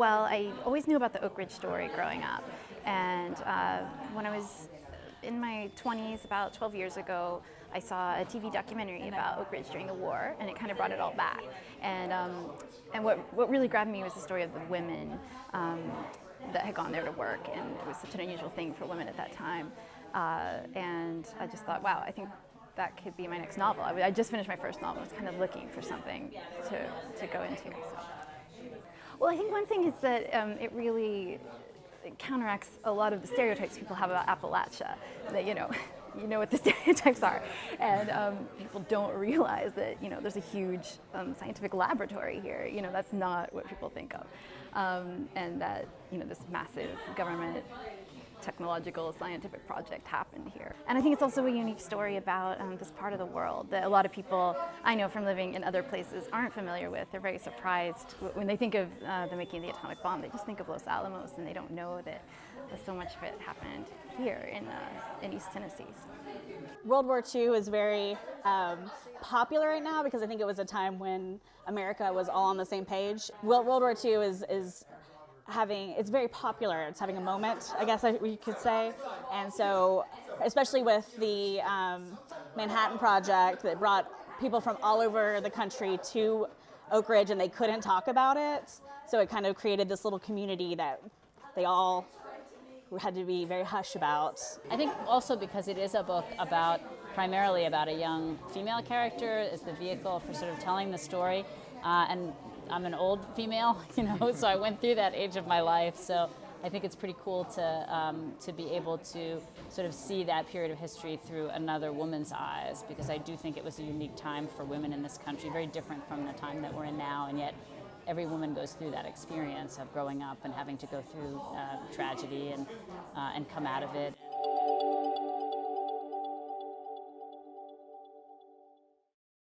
Well, I always knew about the Oak Ridge story growing up, and when I was in my 20s, about 12 years ago, I saw a TV documentary about Oak Ridge during the war, and it kind of brought it all back. And what really grabbed me was the story of the women that had gone there to work, and it was such an unusual thing for women at that time. And I just thought, wow, I think that could be my next novel. I just finished my first novel. I was kind of looking for something to go into. So. Well, I think one thing is that it really counteracts a lot of the stereotypes people have about Appalachia. That you know what the stereotypes are, and people don't realize that there's a huge scientific laboratory here. That's not what people think of, and that this massive government technological scientific project happened here. And I think it's also a unique story about this part of the world that a lot of people I know from living in other places aren't familiar with. They're very surprised when they think of the making of the atomic bomb. They just think of Los Alamos, and they don't know that so much of it happened here in East Tennessee. World War II is very popular right now because I think it was a time when America was all on the same page. World War II it's very popular. It's having a moment, I guess we could say. And so, especially with the Manhattan Project that brought people from all over the country to Oak Ridge, and they couldn't talk about it. So it kind of created this little community that they all had to be very hush about. I think also because it is a book primarily about a young female character as the vehicle for sort of telling the story. And I'm an old female, so I went through that age of my life. So I think it's pretty cool to be able to sort of see that period of history through another woman's eyes, because I do think it was a unique time for women in this country, very different from the time that we're in now, and yet every woman goes through that experience of growing up and having to go through tragedy and come out of it.